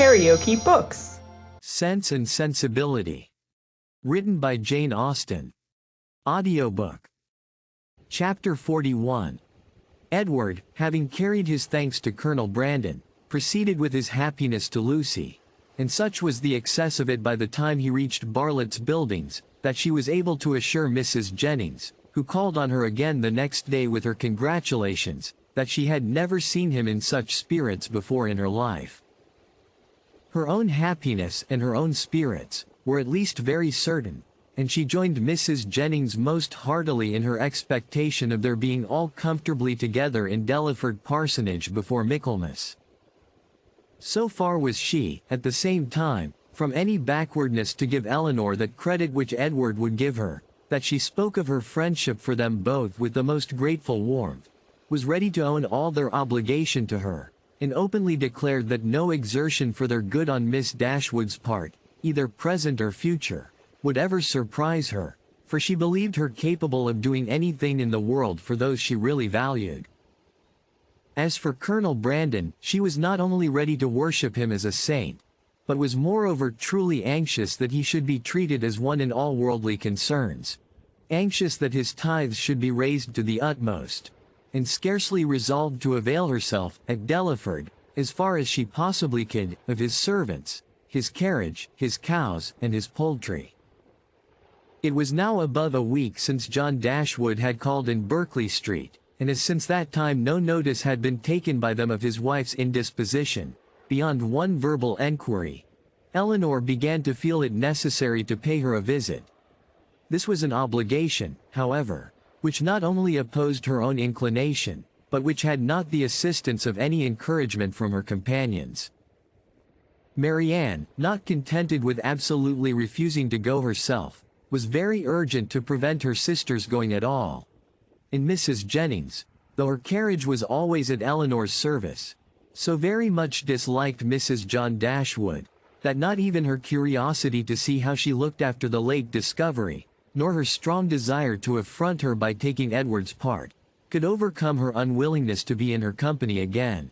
KaraokeBooks. Sense and Sensibility. Written by Jane Austen. Audiobook. Chapter 41. Edward, having carried his thanks to Colonel Brandon, proceeded with his happiness to Lucy, and such was the excess of it by the time he reached Bartlett's Buildings, that she was able to assure Mrs. Jennings, who called on her again the next day with her congratulations, that she had never seen him in such spirits before in her life. Her own happiness and her own spirits were at least very certain, and she joined Mrs. Jennings most heartily in her expectation of their being all comfortably together in Delaford Parsonage before Michaelmas. So far was she, at the same time, from any backwardness to give Eleanor that credit which Edward would give her, that she spoke of her friendship for them both with the most grateful warmth, was ready to own all their obligation to her, and openly declared that no exertion for their good on Miss Dashwood's part, either present or future, would ever surprise her, for she believed her capable of doing anything in the world for those she really valued. As for Colonel Brandon, she was not only ready to worship him as a saint, but was moreover truly anxious that he should be treated as one in all worldly concerns, anxious that his tithes should be raised to the utmost, and scarcely resolved to avail herself, at Delaford, as far as she possibly could, of his servants, his carriage, his cows, and his poultry. It was now above a week since John Dashwood had called in Berkeley Street, and as since that time no notice had been taken by them of his wife's indisposition, beyond one verbal enquiry, Eleanor began to feel it necessary to pay her a visit. This was an obligation, however, which not only opposed her own inclination, but which had not the assistance of any encouragement from her companions. Marianne, not contented with absolutely refusing to go herself, was very urgent to prevent her sister's going at all. And Mrs. Jennings, though her carriage was always at Eleanor's service, so very much disliked Mrs. John Dashwood, that not even her curiosity to see how she looked after the late discovery, nor her strong desire to affront her by taking Edward's part, could overcome her unwillingness to be in her company again.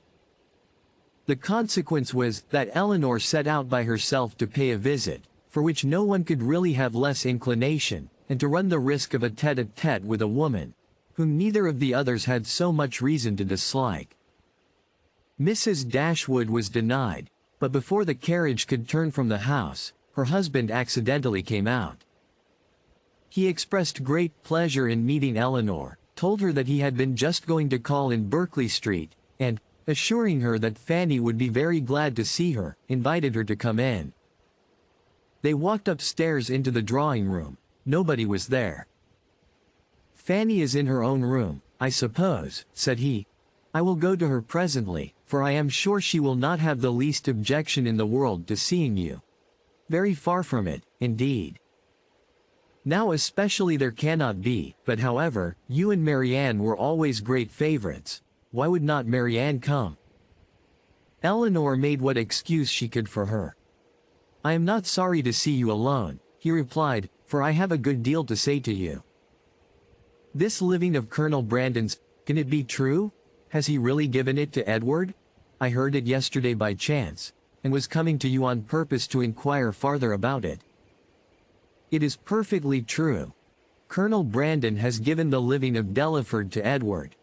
The consequence was that Eleanor set out by herself to pay a visit, for which no one could really have less inclination, and to run the risk of a tete-a-tete with a woman, whom neither of the others had so much reason to dislike. Mrs. Dashwood was denied, but before the carriage could turn from the house, her husband accidentally came out. He expressed great pleasure in meeting Eleanor, told her that he had been just going to call in Berkeley Street, and, assuring her that Fanny would be very glad to see her, invited her to come in. They walked upstairs into the drawing-room. Nobody was there. "Fanny is in her own room, I suppose," said he. "I will go to her presently, for I am sure she will not have the least objection in the world to seeing you. Very far from it, indeed. Now especially there cannot be, but however, you and Marianne were always great favorites. Why would not Marianne come?" Eleanor made what excuse she could for her. "I am not sorry to see you alone," he replied, "for I have a good deal to say to you. This living of Colonel Brandon's, can it be true? Has he really given it to Edward? I heard it yesterday by chance, and was coming to you on purpose to inquire farther about it. It is perfectly true. Colonel Brandon has given the living of Delaford to Edward."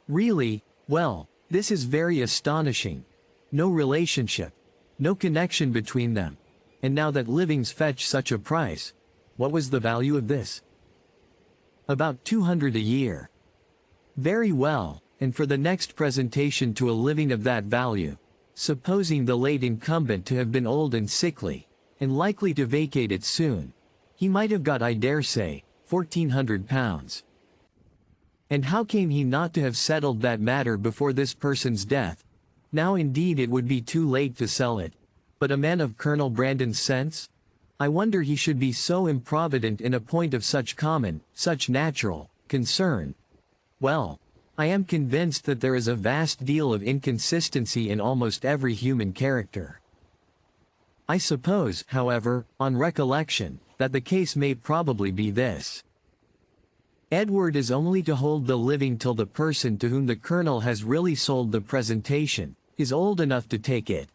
"Really? Well, this is very astonishing. No relationship, no connection between them, and now that livings fetch such a price. What was the value of this?" "About 200 a year." "Very well, and for the next presentation to a living of that value, supposing the late incumbent to have been old and sickly, and likely to vacate it soon, he might have got, I dare say, £1,400. And how came he not to have settled that matter before this person's death? Now indeed it would be too late to sell it, but a man of Colonel Brandon's sense? I wonder he should be so improvident in a point of such common, such natural, concern. Well, I am convinced that there is a vast deal of inconsistency in almost every human character. I suppose, however, on recollection, that the case may probably be this. Edward is only to hold the living till the person to whom the colonel has really sold the presentation is old enough to take it.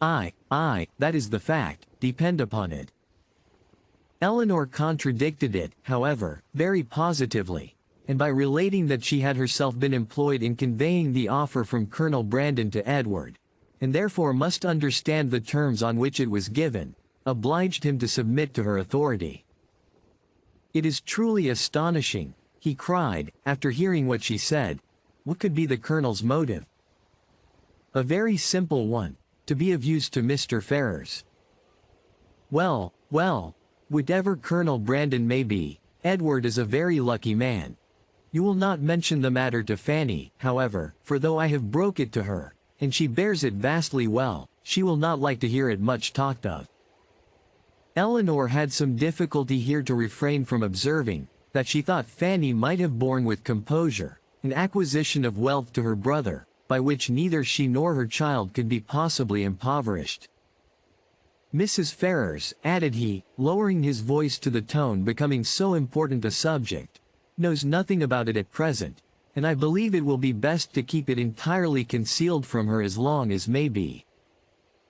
Aye, that is the fact, depend upon it. Eleanor contradicted it, however, very positively, and by relating that she had herself been employed in conveying the offer from Colonel Brandon to Edward, and therefore must understand the terms on which it was given, obliged him to submit to her authority. "It is truly astonishing," he cried, after hearing what she said. "What could be the Colonel's motive?" "A very simple one, to be of use to Mr. Ferrars." Well, whatever Colonel Brandon may be, Edward is a very lucky man. You will not mention the matter to Fanny, however, for though I have broke it to her, and she bears it vastly well, she will not like to hear it much talked of." Eleanor had some difficulty here to refrain from observing, that she thought Fanny might have borne with composure, an acquisition of wealth to her brother, by which neither she nor her child could be possibly impoverished. "Mrs. Ferrars," added he, lowering his voice to the tone becoming so important a subject, "knows nothing about it at present, and I believe it will be best to keep it entirely concealed from her as long as may be.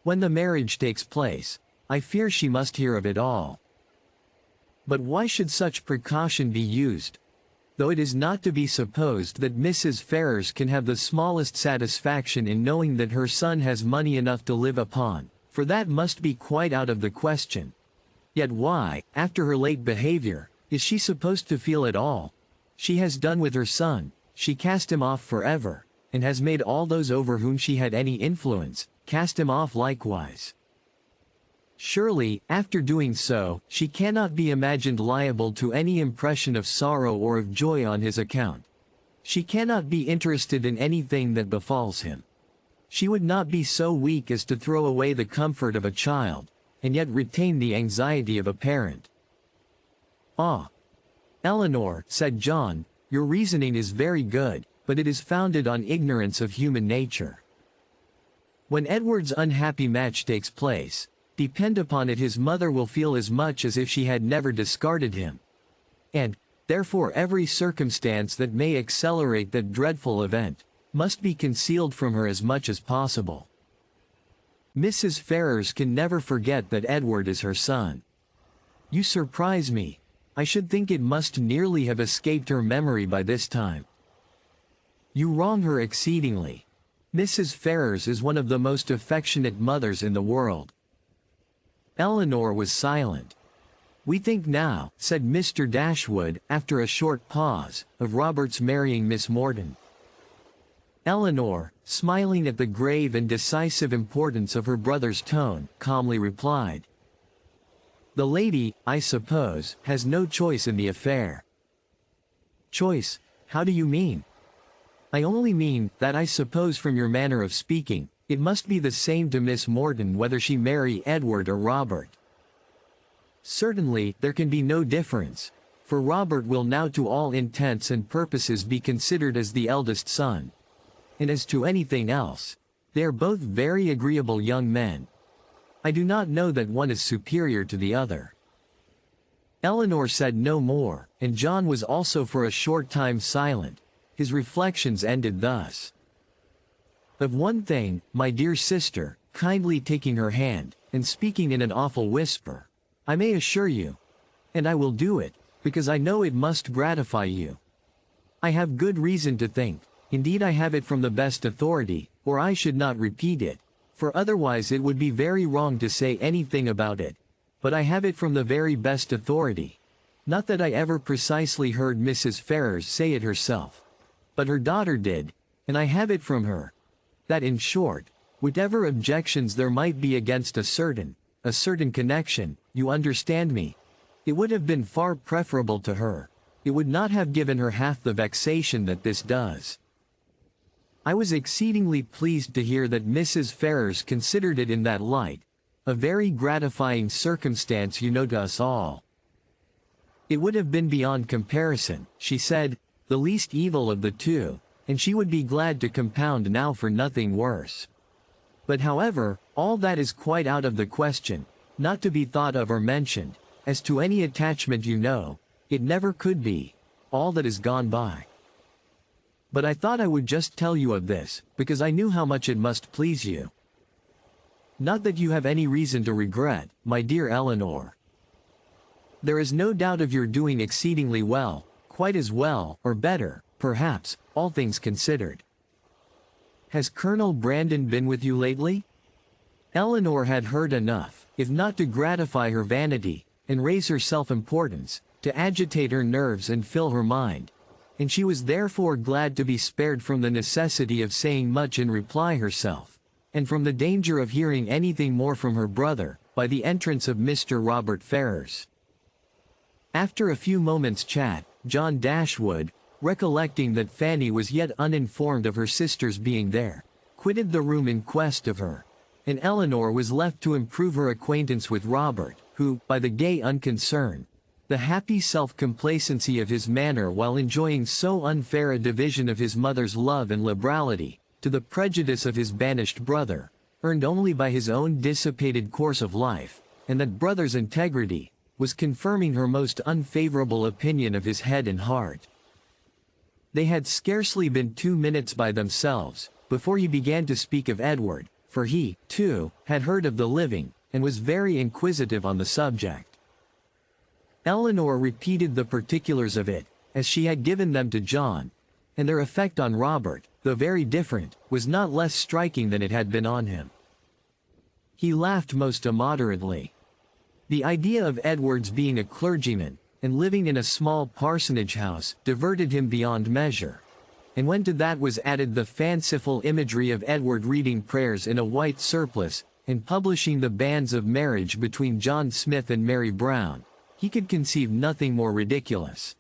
When the marriage takes place, I fear she must hear of it all." But why should such precaution be used? Though it is not to be supposed that Mrs. Ferrars can have the smallest satisfaction in knowing that her son has money enough to live upon, for that must be quite out of the question. Yet why, after her late behavior, is she supposed to feel at all? She has done with her son, she cast him off forever, and has made all those over whom she had any influence, cast him off likewise. Surely, after doing so, she cannot be imagined liable to any impression of sorrow or of joy on his account. She cannot be interested in anything that befalls him. She would not be so weak as to throw away the comfort of a child, and yet retain the anxiety of a parent. "Ah, Eleanor," said John, "your reasoning is very good, but it is founded on ignorance of human nature. When Edward's unhappy match takes place, depend upon it his mother will feel as much as if she had never discarded him. And, therefore every circumstance that may accelerate that dreadful event, must be concealed from her as much as possible. Mrs. Ferrars can never forget that Edward is her son." "You surprise me. I should think it must nearly have escaped her memory by this time." "You wrong her exceedingly. Mrs. Ferrars is one of the most affectionate mothers in the world." Eleanor was silent. "We think now," said Mr. Dashwood, after a short pause, "of Robert's marrying Miss Morton." Eleanor, smiling at the grave and decisive importance of her brother's tone, calmly replied, "The lady, I suppose, has no choice in the affair." "Choice? How do you mean?" "I only mean, that I suppose from your manner of speaking, it must be the same to Miss Morton whether she marry Edward or Robert." "Certainly, there can be no difference, for Robert will now to all intents and purposes be considered as the eldest son. And as to anything else, they are both very agreeable young men. I do not know that one is superior to the other." Eleanor said no more, and John was also for a short time silent. His reflections ended thus. "Of one thing, my dear sister," kindly taking her hand, and speaking in an awful whisper, "I may assure you, and I will do it, because I know it must gratify you. I have good reason to think, indeed I have it from the best authority, or I should not repeat it, for otherwise it would be very wrong to say anything about it, but I have it from the very best authority. Not that I ever precisely heard Mrs. Ferrars say it herself, but her daughter did, and I have it from her, that in short, whatever objections there might be against a certain connection, you understand me, it would have been far preferable to her, it would not have given her half the vexation that this does." I was exceedingly pleased to hear that Mrs. Ferrars considered it in that light, a very gratifying circumstance you know to us all. "It would have been beyond comparison," she said, "the least evil of the two, and she would be glad to compound now for nothing worse. But however, all that is quite out of the question, not to be thought of or mentioned. As to any attachment you know, it never could be, all that is gone by. But I thought I would just tell you of this, because I knew how much it must please you." Not that you have any reason to regret, my dear Eleanor. There is no doubt of your doing exceedingly well, quite as well, or better, perhaps, all things considered. Has Colonel Brandon been with you lately? Eleanor had heard enough, if not to gratify her vanity, and raise her self-importance, to agitate her nerves and fill her mind, and she was therefore glad to be spared from the necessity of saying much in reply herself, and from the danger of hearing anything more from her brother, by the entrance of Mr. Robert Ferrars. After a few moments' chat, John Dashwood, recollecting that Fanny was yet uninformed of her sister's being there, quitted the room in quest of her, and Eleanor was left to improve her acquaintance with Robert, who, by the gay unconcern, the happy self-complacency of his manner while enjoying so unfair a division of his mother's love and liberality, to the prejudice of his banished brother, earned only by his own dissipated course of life, and that brother's integrity, was confirming her most unfavorable opinion of his head and heart. They had scarcely been 2 minutes by themselves, before he began to speak of Edward, for he, too, had heard of the living, and was very inquisitive on the subject. Eleanor repeated the particulars of it, as she had given them to John, and their effect on Robert, though very different, was not less striking than it had been on him. He laughed most immoderately. The idea of Edward's being a clergyman, and living in a small parsonage house, diverted him beyond measure. And when to that was added the fanciful imagery of Edward reading prayers in a white surplice, and publishing the banns of marriage between John Smith and Mary Brown, he could conceive nothing more ridiculous.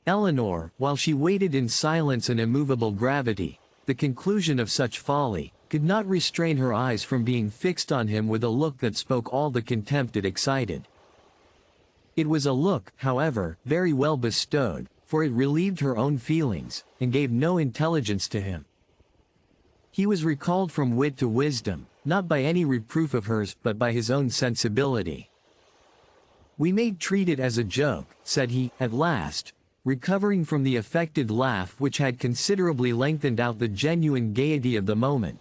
Eleanor, while she waited in silence and immovable gravity, the conclusion of such folly, could not restrain her eyes from being fixed on him with a look that spoke all the contempt it excited. It was a look, however, very well bestowed, for it relieved her own feelings, and gave no intelligence to him. He was recalled from wit to wisdom, not by any reproof of hers but by his own sensibility. "We may treat it as a joke," said he, at last, recovering from the affected laugh which had considerably lengthened out the genuine gaiety of the moment.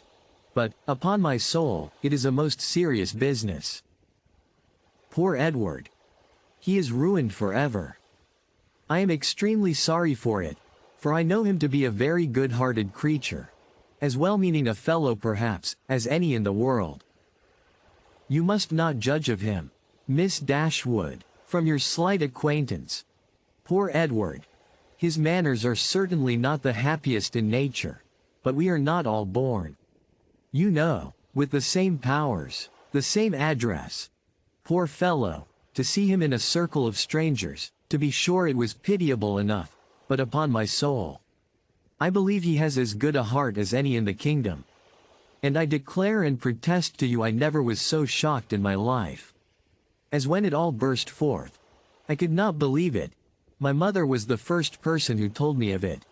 "But, upon my soul, it is a most serious business. Poor Edward! He is ruined forever. I am extremely sorry for it, for I know him to be a very good-hearted creature, as well-meaning a fellow perhaps, as any in the world. You must not judge of him, Miss Dashwood, from your slight acquaintance. Poor Edward! His manners are certainly not the happiest in nature, but we are not all born, you know, with the same powers, the same address. Poor fellow, to see him in a circle of strangers, to be sure it was pitiable enough, but upon my soul, I believe he has as good a heart as any in the kingdom. And I declare and protest to you I never was so shocked in my life. As when it all burst forth. I could not believe it. My mother was the first person who told me of it.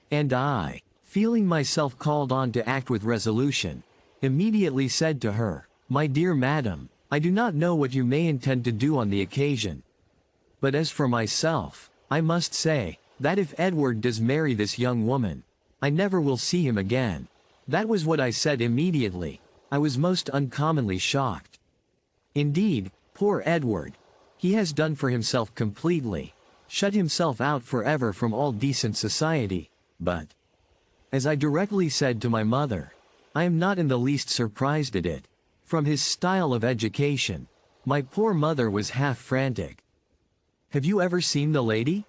And I, feeling myself called on to act with resolution, immediately said to her, 'My dear madam, I do not know what you may intend to do on the occasion. But as for myself, I must say, that if Edward does marry this young woman, I never will see him again.' That was what I said immediately. I was most uncommonly shocked. Indeed, poor Edward! He has done for himself completely, shut himself out forever from all decent society, but, as I directly said to my mother, I am not in the least surprised at it. From his style of education, my poor mother was half frantic. Have you ever seen the lady?"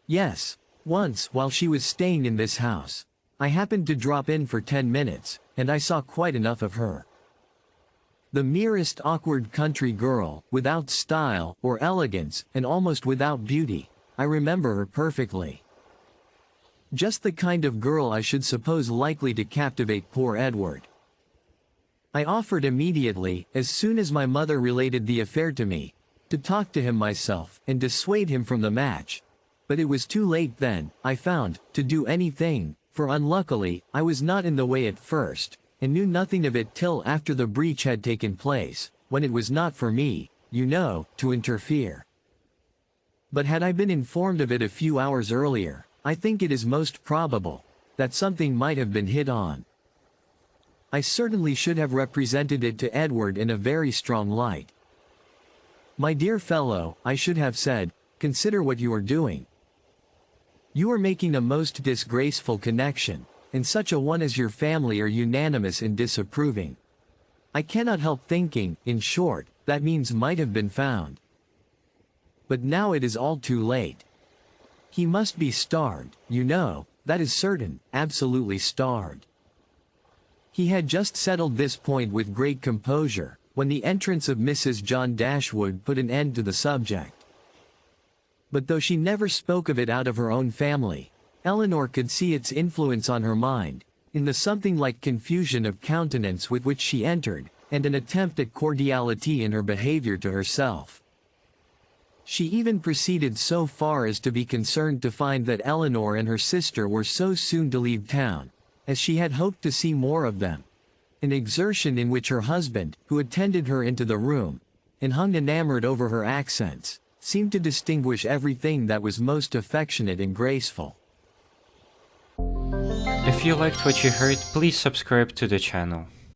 "Yes, once while she was staying in this house. I happened to drop in for 10 minutes, and I saw quite enough of her. The merest awkward country girl, without style or elegance and almost without beauty. I remember her perfectly. Just the kind of girl I should suppose likely to captivate poor Edward. I offered immediately, as soon as my mother related the affair to me, to talk to him myself and dissuade him from the match. But it was too late then, I found, to do anything, for unluckily, I was not in the way at first, and knew nothing of it till after the breach had taken place, when it was not for me, you know, to interfere. But had I been informed of it a few hours earlier, I think it is most probable that something might have been hit on. I certainly should have represented it to Edward in a very strong light. My dear fellow, I should have said, consider what you are doing. You are making a most disgraceful connection, and such a one as your family are unanimous in disapproving. I cannot help thinking, in short, that means might have been found. But now it is all too late. He must be starved, you know, that is certain, absolutely starved. He had just settled this point with great composure, when the entrance of Mrs. John Dashwood put an end to the subject. But though she never spoke of it out of her own family, Elinor could see its influence on her mind, in the something like confusion of countenance with which she entered, and an attempt at cordiality in her behavior to herself. She even proceeded so far as to be concerned to find that Elinor and her sister were so soon to leave town, as she had hoped to see more of them, an exertion in which her husband, who attended her into the room, and hung enamored over her accents, seemed to distinguish everything that was most affectionate and graceful. If you liked what you heard, please subscribe to the channel.